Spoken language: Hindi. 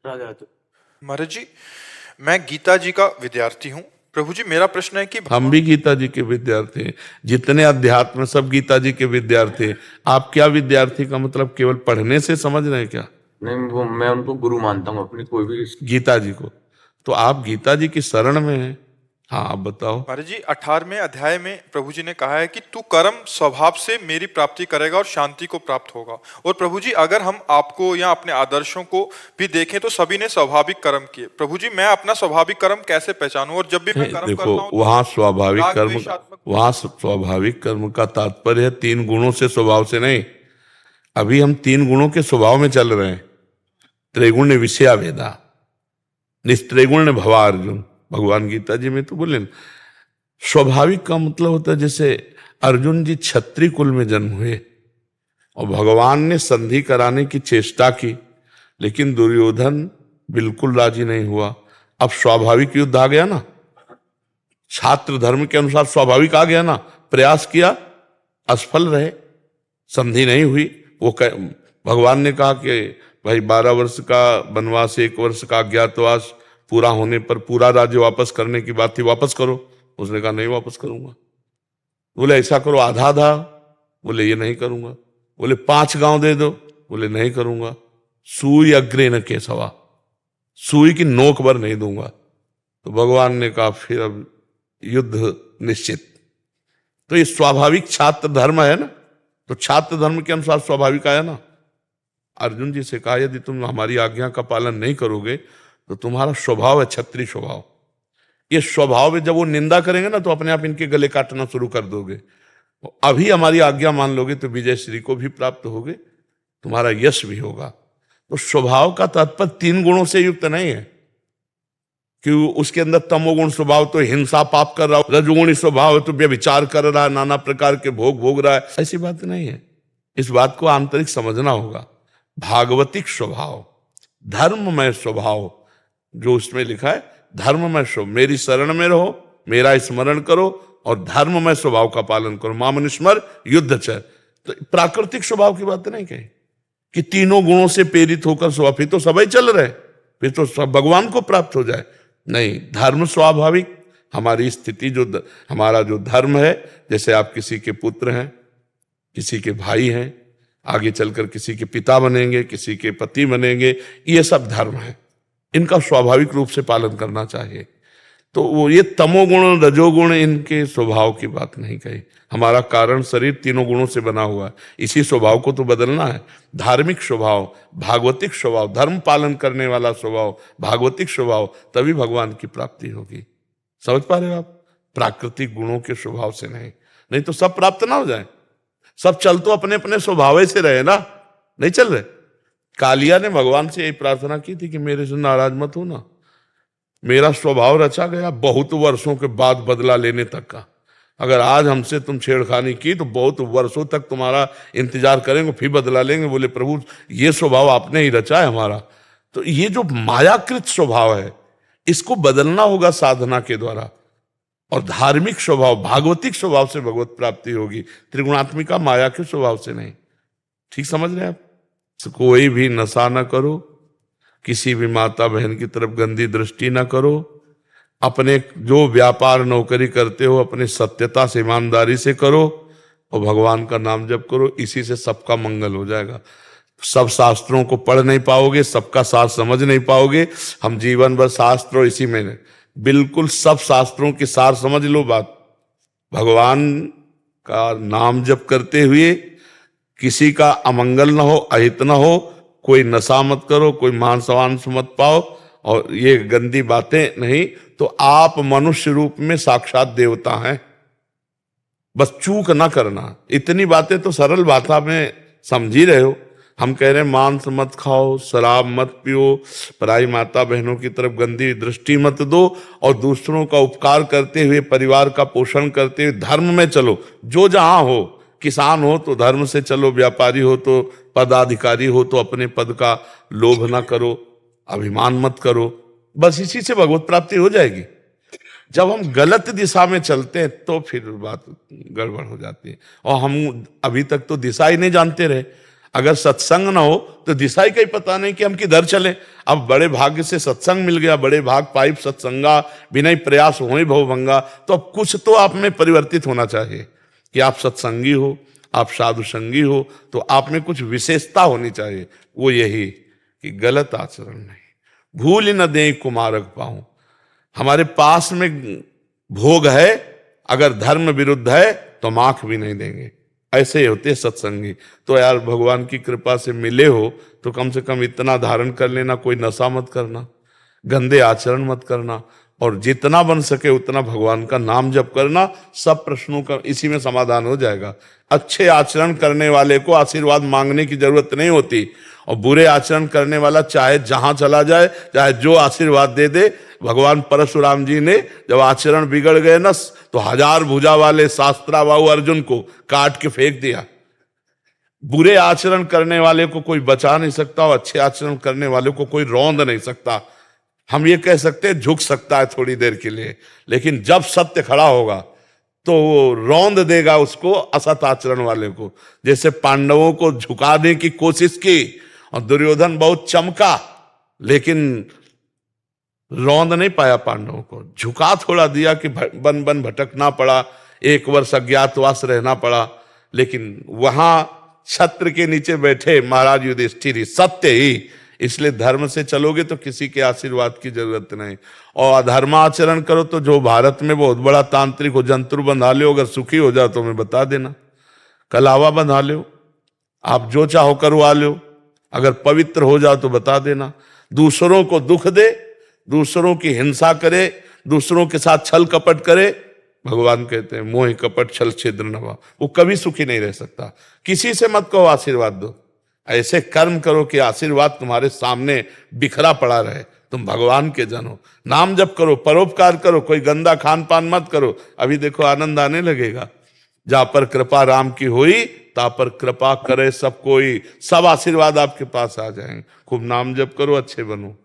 राधे राधे। महाराज जी, मैं गीता जी का विद्यार्थी हूँ। प्रभु जी, मेरा प्रश्न है कि हम भी गीता जी के विद्यार्थी हैं। जितने अध्यात्म में सब गीता जी के विद्यार्थी हैं। आप क्या विद्यार्थी का मतलब केवल पढ़ने से समझ रहे हैं क्या? नहीं, वो मैं उनको गुरु मानता हूँ अपनी कोई भी। गीता जी को तो आप गीता जी की शरण में हैं। हाँ, आप बताओ। महाराज जी, 18वें अध्याय में प्रभु जी ने कहा है कि तू कर्म स्वभाव से मेरी प्राप्ति करेगा और शांति को प्राप्त होगा। और प्रभु जी, अगर हम आपको या अपने आदर्शों को भी देखें तो सभी ने स्वाभाविक कर्म किए। प्रभु जी, मैं अपना स्वाभाविक कर्म कैसे पहचानूं? और जब भी मैं कर्म देखो, करता हूं तो वहां स्वाभाविक राग कर्म, द्वेषात्मक। वहां स्वाभाविक कर्म का तात्पर्य है 3 गुणों से, स्वभाव से नहीं। अभी हम 3 गुणों के स्वभाव में चल रहे हैं। त्रिगुण विषया वेदा, निस्त्रिगुण भवा अर्जुन। भगवान गीता जी में तो बोले ना, स्वाभाविक का मतलब होता है जैसे अर्जुन जी क्षत्रिय कुल में जन्म हुए और भगवान ने संधि कराने की चेष्टा की, लेकिन दुर्योधन बिल्कुल राजी नहीं हुआ। अब स्वाभाविक युद्ध आ गया ना, छात्र धर्म के अनुसार स्वाभाविक आ गया ना। प्रयास किया, असफल रहे, संधि नहीं हुई। भगवान ने कहा कि भाई 12 वर्ष का वनवास, 1 वर्ष का अज्ञातवास पूरा होने पर पूरा राज्य वापस करने की बात थी, वापस करो। उसने कहा नहीं वापस करूंगा। बोले ऐसा करो आधा आधा, बोले ये नहीं करूंगा। बोले 5 गांव दे दो, बोले नहीं करूंगा। सुई अग्रे न केसवा, सुई की नोक भर नहीं दूंगा। तो भगवान ने कहा फिर अब युद्ध निश्चित। तो ये स्वाभाविक छात्र धर्म है ना, तो छात्र धर्म के अनुसार स्वाभाविक आया ना। अर्जुन जी से कहा यदि तुम हमारी आज्ञा का पालन नहीं करोगे तो तुम्हारा स्वभाव है क्षत्रिय स्वभाव। ये स्वभाव में जब वो निंदा करेंगे ना तो अपने आप इनके गले काटना शुरू कर दोगे। अभी हमारी आज्ञा मान लोगे तो विजय श्री को भी प्राप्त होगे, तुम्हारा यश भी होगा। तो स्वभाव का तात्पर्य 3 गुणों से युक्त नहीं है कि उसके अंदर तमोगुण स्वभाव तो हिंसा पाप कर रहा हो, रजोगुणी स्वभाव है तो व्यभिचार कर रहा है, नाना प्रकार के भोग भोग रहा है। ऐसी बात नहीं है। इस बात को आंतरिक समझना होगा। भागवतिक स्वभाव, धर्ममय स्वभाव, जो उसमें लिखा है धर्ममय स्वभाव, मेरी शरण में रहो, मेरा स्मरण करो और धर्ममय स्वभाव का पालन करो। मामनुस्मर युद्ध च। तो प्राकृतिक स्वभाव की बात नहीं कही कि तीनों गुणों से प्रेरित होकर स्वभाव, फिर तो सभी चल रहे, फिर तो सब भगवान को प्राप्त हो जाए। नहीं, धर्म स्वाभाविक। हमारी स्थिति जो हमारा जो धर्म है, जैसे आप किसी के पुत्र हैं, किसी के भाई हैं, आगे चलकर किसी के पिता बनेंगे, किसी के पति बनेंगे, ये सब धर्म है। इनका स्वाभाविक रूप से पालन करना चाहिए। तो वो ये तमोगुण रजोगुण इनके स्वभाव की बात नहीं कही। हमारा कारण शरीर तीनों गुणों से बना हुआ है, इसी स्वभाव को तो बदलना है। धार्मिक स्वभाव, भागवतिक स्वभाव, धर्म पालन करने वाला स्वभाव, भागवतिक स्वभाव, तभी भगवान की प्राप्ति होगी। समझ पा रहे हो आप? प्राकृतिक गुणों के स्वभाव से नहीं, नहीं तो सब प्राप्त ना हो जाए। सब चल तो अपने अपने स्वभाव से रहे ना, नहीं चल रहे। कालिया ने भगवान से यही प्रार्थना की थी कि मेरे से नाराज मत हो ना, मेरा स्वभाव रचा गया बहुत वर्षों के बाद बदला लेने तक का। अगर आज हमसे तुम छेड़खानी की तो बहुत वर्षों तक तुम्हारा इंतजार करेंगे, फिर बदला लेंगे। बोले प्रभु ये स्वभाव आपने ही रचा है हमारा। तो ये जो मायाकृत स्वभाव है इसको बदलना होगा साधना के द्वारा। और धार्मिक स्वभाव, भागवतिक स्वभाव से भगवत प्राप्ति होगी, त्रिगुणात्मिका माया के स्वभाव से नहीं। ठीक समझ रहे हैं आप? कोई भी नशा ना करो, किसी भी माता बहन की तरफ गंदी दृष्टि ना करो, अपने जो व्यापार नौकरी करते हो अपने सत्यता से ईमानदारी से करो और भगवान का नाम जप करो। इसी से सबका मंगल हो जाएगा। सब शास्त्रों को पढ़ नहीं पाओगे, सबका सार समझ नहीं पाओगे। हम जीवन भर शास्त्र इसी में, बिल्कुल सब शास्त्रों की सार समझ लो बात। भगवान का नाम जप करते हुए किसी का अमंगल न हो, अहित न हो, कोई नशा मत करो, कोई मान सवांश मत पाओ और ये गंदी बातें नहीं, तो आप मनुष्य रूप में साक्षात देवता हैं। बस चूक ना करना। इतनी बातें तो सरल भाषा में समझ ही रहे हो। हम कह रहे हैं मांस मत खाओ, शराब मत पियो, पराई माता बहनों की तरफ गंदी दृष्टि मत दो और दूसरों का उपकार करते हुए परिवार का पोषण करते हुए धर्म में चलो। जो जहां हो, किसान हो तो धर्म से चलो, व्यापारी हो तो, पदाधिकारी हो तो अपने पद का लोभ ना करो, अभिमान मत करो। बस इसी से भगवत प्राप्ति हो जाएगी। जब हम गलत दिशा में चलते हैं तो फिर बात गड़बड़ हो जाती है। और हम अभी तक तो दिशा ही नहीं जानते रहे। अगर सत्संग ना हो तो दिशा ही कहीं पता नहीं कि हम किधर चले। अब बड़े भाग्य से सत्संग मिल गया, बड़े भाग पाइप सत्संगा, बिना प्रयास हो ही भवभंगा। तो अब कुछ तो आप में परिवर्तित होना चाहिए कि आप सत्संगी हो, आप साधु संगी हो, तो आप में कुछ विशेषता होनी चाहिए। वो यही कि गलत आचरण नहीं, भूल न दें कुमारक पाऊं। हमारे पास में भोग है, अगर धर्म विरुद्ध है तो माख भी नहीं देंगे। ऐसे ही होते सत्संगी। तो यार भगवान की कृपा से मिले हो तो कम से कम इतना धारण कर लेना, कोई नशा मत करना, गंदे आचरण मत करना, और जितना बन सके उतना भगवान का नाम जप करना। सब प्रश्नों का इसी में समाधान हो जाएगा। अच्छे आचरण करने वाले को आशीर्वाद मांगने की जरूरत नहीं होती, और बुरे आचरण करने वाला चाहे जहां चला जाए, चाहे जो आशीर्वाद दे दे। भगवान परशुराम जी ने जब आचरण बिगड़ गए ना, तो 1000 भुजा वाले शास्त्राबाहु अर्जुन को काट के फेंक दिया। बुरे आचरण करने वाले को कोई बचा नहीं सकता, और अच्छे आचरण करने वाले को कोई रौंद नहीं सकता। हम ये कह सकते हैं झुक सकता है थोड़ी देर के लिए, लेकिन जब सत्य खड़ा होगा तो वो रौंद देगा उसको, असत आचरण वाले को। जैसे पांडवों को झुकाने की कोशिश की और दुर्योधन बहुत चमका, लेकिन रौंद नहीं पाया पांडवों को, झुका थोड़ा दिया कि बन बन भटकना पड़ा, 1 वर्ष अज्ञातवास रहना पड़ा। लेकिन वहां छत्र के नीचे बैठे महाराज युधिष्ठिर, सत्य ही। इसलिए धर्म से चलोगे तो किसी के आशीर्वाद की जरूरत नहीं, और अधर्माचरण करो तो जो भारत में बहुत बड़ा तांत्रिक हो, जंतुर बंधा लो, अगर सुखी हो जाओ तो मैं बता देना, कलावा बंधा लो, आप जो चाहो करवा लो, अगर पवित्र हो जाओ तो बता देना। दूसरों को दुख दे, दूसरों की हिंसा करे, दूसरों के साथ छल कपट करे, भगवान कहते हैं मोह कपट छल छिद्र नवा, वो कभी सुखी नहीं रह सकता। किसी से मत कहो आशीर्वाद दो, ऐसे कर्म करो कि आशीर्वाद तुम्हारे सामने बिखरा पड़ा रहे। तुम भगवान के जन हो, नाम जप करो, परोपकार करो, कोई गंदा खान पान मत करो। अभी देखो आनंद आने लगेगा। जहां पर कृपा राम की हुई, ता पर कृपा करे सब कोई, सब आशीर्वाद आपके पास आ जाएंगे। खूब नाम जप करो, अच्छे बनो।